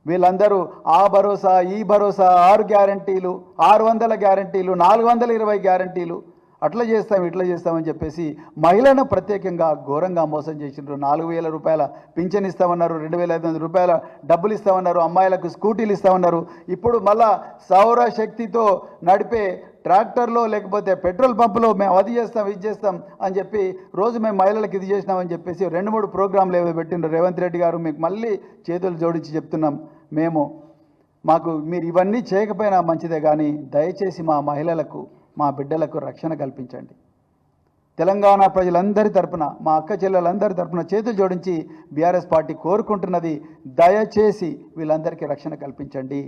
వీళ్ళందరూ ఆ భరోసా ఈ భరోసా 6 గ్యారంటీలు 600 గ్యారంటీలు 420 గ్యారంటీలు అట్లా చేస్తాం ఇట్లా చేస్తామని చెప్పేసి మహిళను ప్రత్యేకంగా ఘోరంగా మోసం చేసిండ్రు. 4,000 రూపాయల పింఛన్ ఇస్తామన్నారు, 2,500 రూపాయల డబ్బులు ఇస్తామన్నారు, అమ్మాయిలకు స్కూటీలు ఇస్తామన్నారు. ఇప్పుడు మళ్ళా సౌరశక్తితో నడిపే ట్రాక్టర్లో లేకపోతే పెట్రోల్ పంపులో మేము అది చేస్తాం ఇది చేస్తాం అని చెప్పి రోజు మేము మహిళలకు ఇది చేసినామని చెప్పేసి 2-3 ప్రోగ్రాంలు ఏవో పెట్టిండ్రు. రేవంత్ రెడ్డి గారు మీకు మళ్ళీ చేతులు జోడించి చెప్తున్నాం, మాకు మీరు ఇవన్నీ చేయకపోయినా మంచిదే, కానీ దయచేసి మా మహిళలకు మా బిడ్డలకు రక్షణ కల్పించండి. తెలంగాణ ప్రజలందరి తరపున మా అక్క చెల్లెలందరి తరపున చేతులు జోడించి బీఆర్ఎస్ పార్టీ కోరుకుంటున్నది, దయచేసి వీళ్ళందరికీ రక్షణ కల్పించండి.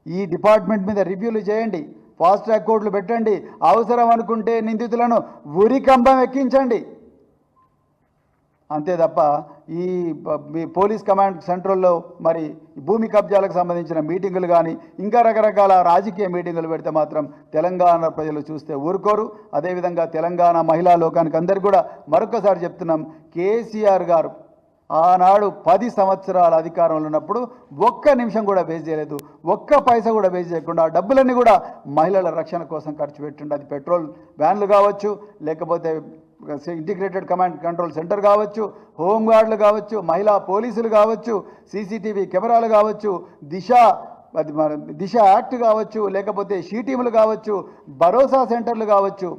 ఈ డిపార్ట్మెంట్ మీద రివ్యూలు చేయండి, ఫాస్ట్ ట్రాక్ కోర్టులు పెట్టండి, అవసరం అనుకుంటే నిందితులను ఉరికంబం ఎక్కించండి. అంతే తప్ప ఈ పోలీస్ కమాండ్ సెంట్రల్లో మరి భూమి కబ్జాలకు సంబంధించిన మీటింగులు కానీ ఇంకా రకరకాల రాజకీయ మీటింగులు పెడితే మాత్రం తెలంగాణ ప్రజలు చూస్తే ఊరుకోరు. అదేవిధంగా తెలంగాణ మహిళా లోకానికి అందరికీ కూడా మరొకసారి చెప్తున్నాం, కేసీఆర్ గారు ఆనాడు 10 సంవత్సరాల అధికారంలో ఉన్నప్పుడు ఒక్క నిమిషం కూడా వేస్ట్ చేయలేదు, ఒక్క పైసా కూడా వేస్ట్ చేయకుండా ఆ డబ్బులన్నీ కూడా మహిళల రక్షణ కోసం ఖర్చు పెట్టిండు. అది పెట్రోల్ వ్యాన్లు కావచ్చు, లేకపోతే ఇంటిగ్రేటెడ్ కమాండ్ కంట్రోల్ సెంటర్ కావచ్చు, హోంగార్డులు కావచ్చు, మహిళా పోలీసులు కావచ్చు, సీసీటీవీ కెమెరాలు కావచ్చు, దిశ యాక్ట్ కావచ్చు, లేకపోతే షీటీములు కావచ్చు, భరోసా సెంటర్లు కావచ్చు,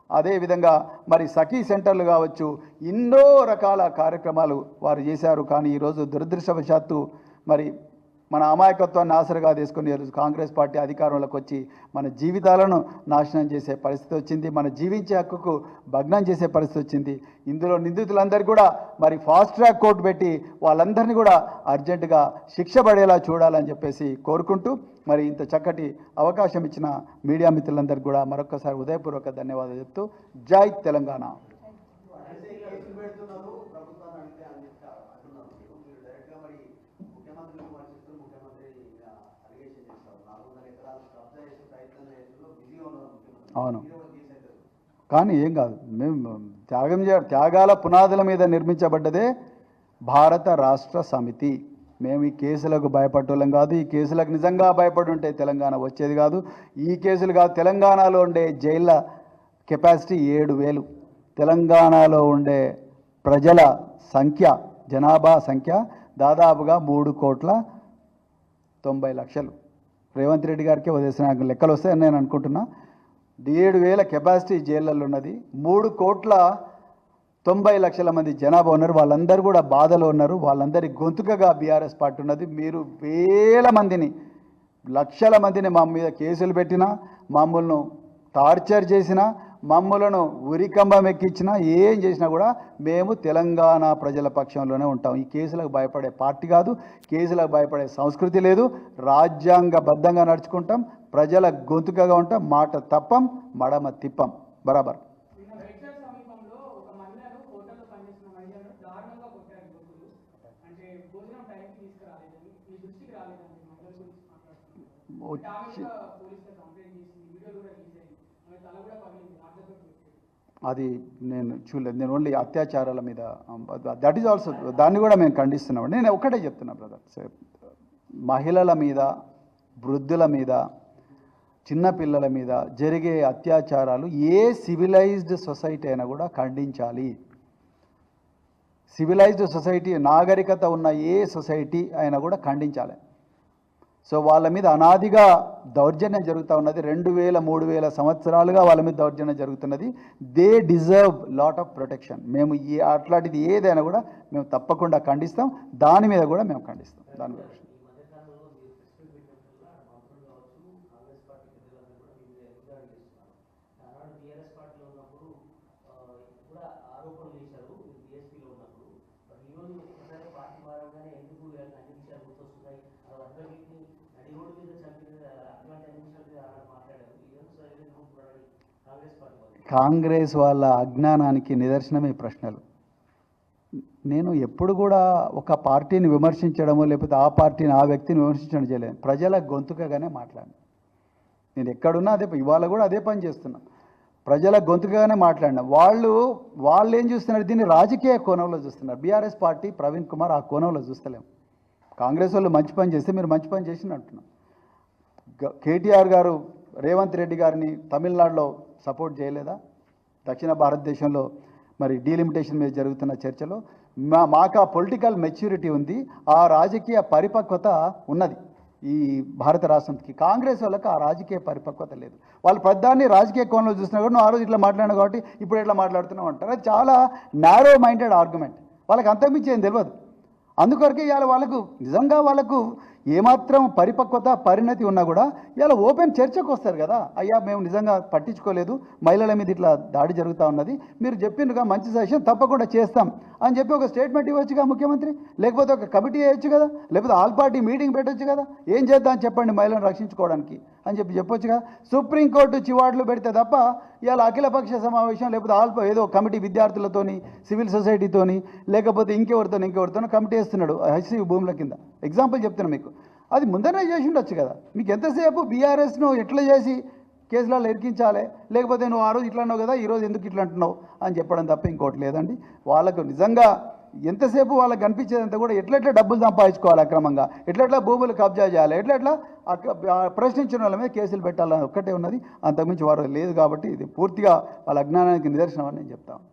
అదేవిధంగా మరి సఖీ సెంటర్లు కావచ్చు, ఎన్నో రకాల కార్యక్రమాలు వారు చేశారు. కానీ ఈరోజు దురదృష్టవశాత్తు మరి మన అమాయకత్వాన్ని ఆసరగా తీసుకుని కాంగ్రెస్ పార్టీ అధికారంలోకి వచ్చి మన జీవితాలను నాశనం చేసే పరిస్థితి వచ్చింది, మన జీవించే హక్కుకు భగ్నం చేసే పరిస్థితి వచ్చింది. ఇందులో నిందితులందరూ కూడా మరి ఫాస్ట్ ట్రాక్ కోర్టు పెట్టి వాళ్ళందరినీ కూడా అర్జెంటుగా శిక్ష పడేలా చూడాలని చెప్పేసి కోరుకుంటూ, మరి ఇంత చక్కటి అవకాశం ఇచ్చిన మీడియా మిత్రులందరికీ కూడా మరొకసారి ఉదయపూర్వక ధన్యవాదాలు చెప్తూ జై తెలంగాణ. అవును, కానీ ఏం కాదు, మేము త్యాగాల పునాదుల మీద నిర్మించబడ్డదే భారత రాష్ట్ర సమితి. మేము ఈ కేసులకు భయపడటం కాదు, ఈ కేసులకు నిజంగా భయపడి ఉంటే తెలంగాణ వచ్చేది కాదు. ఈ కేసులు కాదు, తెలంగాణలో ఉండే జైళ్ళ కెపాసిటీ 7,000, తెలంగాణలో ఉండే ప్రజల సంఖ్య జనాభా సంఖ్య దాదాపుగా 3,90,00,000. రేవంత్ రెడ్డి గారికి వదిలేసిన లెక్కలు వస్తాయని నేను అనుకుంటున్నా. 7,000 కెపాసిటీ జైళ్ళల్లో ఉన్నది, 3,90,00,000 మంది జనాభా ఉన్నారు. వాళ్ళందరూ కూడా బాధలో ఉన్నారు, వాళ్ళందరి గొంతుకగా బీఆర్ఎస్ పార్టీ ఉన్నది. మీరు వేల మందిని లక్షల మందిని మా మీద కేసులు పెట్టినా, మమ్మల్ని టార్చర్ చేసినా, మమ్మలను ఉరికంబం ఎక్కించినా, ఏం చేసినా కూడా మేము తెలంగాణ ప్రజల పక్షంలోనే ఉంటాం. ఈ కేసులకు భయపడే పార్టీ కాదు, కేసులకు భయపడే సంస్కృతి లేదు. రాజ్యాంగబద్ధంగా నడుచుకుంటాం, ప్రజల గొంతుకగా ఉంటాం, మాట తప్పం, మడమ తిప్పం. బరాబర్. అది నేను చూడలేదు, నేను ఓన్లీ అత్యాచారాల మీద, దట్ ఈజ్ ఆల్సో, దాన్ని కూడా మేము ఖండిస్తున్నామండి. నేను ఒకటే చెప్తున్నా బ్రదర్, మహిళల మీద, వృద్ధుల మీద, చిన్నపిల్లల మీద జరిగే అత్యాచారాలు ఏ సివిలైజ్డ్ సొసైటీ అయినా కూడా ఖండించాలి. సివిలైజ్డ్ సొసైటీ, నాగరికత ఉన్న ఏ సొసైటీ అయినా కూడా ఖండించాలి. సో వాళ్ళ మీద అనాదిగా దౌర్జన్యం జరుగుతూ ఉన్నది, 2,000-3,000 సంవత్సరాలుగా వాళ్ళ మీద దౌర్జన్యం జరుగుతున్నది. They deserve lot of protection. మేము అట్లాంటిది ఏదైనా కూడా మేము తప్పకుండా ఖండిస్తాం, దాని మీద కూడా మేము ఖండిస్తాం. దాని మీద కాంగ్రెస్ వాళ్ళ అజ్ఞానానికి నిదర్శనమే ప్రశ్నలు. నేను ఎప్పుడు కూడా ఒక పార్టీని విమర్శించడమో లేకపోతే ఆ పార్టీని, ఆ వ్యక్తిని విమర్శించడం చేయలేదు. ప్రజల గొంతుకగానే మాట్లాడాను. నేను ఎక్కడున్నా అదే, ఇవాళ కూడా అదే పని చేస్తున్నా. ప్రజల గొంతుకగానే మాట్లాడినా. వాళ్ళు ఏం చూస్తున్నారు, దీన్ని రాజకీయ కోణంలో చూస్తున్నారు. బీఆర్ఎస్ పార్టీ, ప్రవీణ్ కుమార్ ఆ కోణంలో చూస్తలేము. కాంగ్రెస్ వాళ్ళు మంచి పని చేస్తే మీరు మంచి పని చేసిన అంటున్నాం. కేటీఆర్ గారు రేవంత్ రెడ్డి గారిని తమిళనాడులో సపోర్ట్ చేయలేదా? దక్షిణ భారతదేశంలో మరి డీలిమిటేషన్ మీద జరుగుతున్న చర్చలో మాకు ఆ పొలిటికల్ మెచ్యూరిటీ ఉంది, ఆ రాజకీయ పరిపక్వత ఉన్నది. ఈ భారత రాష్ట్రానికి కాంగ్రెస్ వాళ్ళకి ఆ రాజకీయ పరిపక్వత లేదు. వాళ్ళు ప్రధాన్ని రాజకీయ కోణంలో చూసినా కూడా నువ్వు ఆ రోజు ఇట్లా మాట్లాడినా కాబట్టి ఇప్పుడు ఎట్లా మాట్లాడుతున్నావు అంటారు. అది చాలా నారో మైండెడ్ ఆర్గ్యుమెంట్. వాళ్ళకి అంతకుమించి ఏం తెలియదు. అందుకొరకే ఇవాళ వాళ్ళకు నిజంగా వాళ్ళకు ఏమాత్రం పరిపక్వత పరిణతి ఉన్నా కూడా ఇవాళ ఓపెన్ చర్చకు వస్తారు కదా. అయ్యా మేము నిజంగా పట్టించుకోలేదు, మహిళల మీద ఇట్లా దాడి జరుగుతూ ఉన్నది, మీరు చెప్పినగా మంచి సజెషన్ తప్పకుండా చేస్తాం అని చెప్పి ఒక స్టేట్మెంట్ ఇవ్వచ్చుగా ముఖ్యమంత్రి. లేకపోతే ఒక కమిటీ వేయచ్చు కదా, లేకపోతే ఆల్ పార్టీ మీటింగ్ పెట్టచ్చు కదా. ఏం చేద్దాం చెప్పండి మహిళలను రక్షించుకోవడానికి అని చెప్పొచ్చు కదా. సుప్రీంకోర్టు చివాట్లు పెడితే తప్ప ఇవాళ అఖిలపక్ష సమావేశం లేకపోతే ఏదో కమిటీ విద్యార్థులతోని సివిల్ సొసైటీతోని లేకపోతే ఇంకెవరితోనో కమిటీ వేస్తున్నాడు హెచ్సి భూముల కింద. ఎగ్జాంపుల్ చెప్తున్నా మీకు. అది ముందరే చేసి ఉండొచ్చు కదా. మీకు ఎంతసేపు బీఆర్ఎస్ను ఎట్లా చేసి కేసులలో ఇరికించాలి, లేకపోతే నువ్వు ఆ రోజు ఇట్లా అన్నావు కదా ఈరోజు ఎందుకు ఇట్లా అంటున్నావు అని చెప్పడం తప్ప ఇంకోటి లేదండి. వాళ్ళకు నిజంగా ఎంతసేపు వాళ్ళకి కనిపించేదంతా కూడా ఎట్లెట్లా డబ్బులు సంపాదించుకోవాలి అక్రమంగా, ఎట్లెట్లా భూములు కబ్జా చేయాలి, ఎట్లెట్లా ప్రశ్నించిన వాళ్ళ మీద కేసులు పెట్టాలని ఒక్కటే ఉన్నది. అంతకుమించి వారు లేదు. కాబట్టి ఇది పూర్తిగా వాళ్ళ అజ్ఞానానికి నిదర్శనం అని నేను చెప్తాను.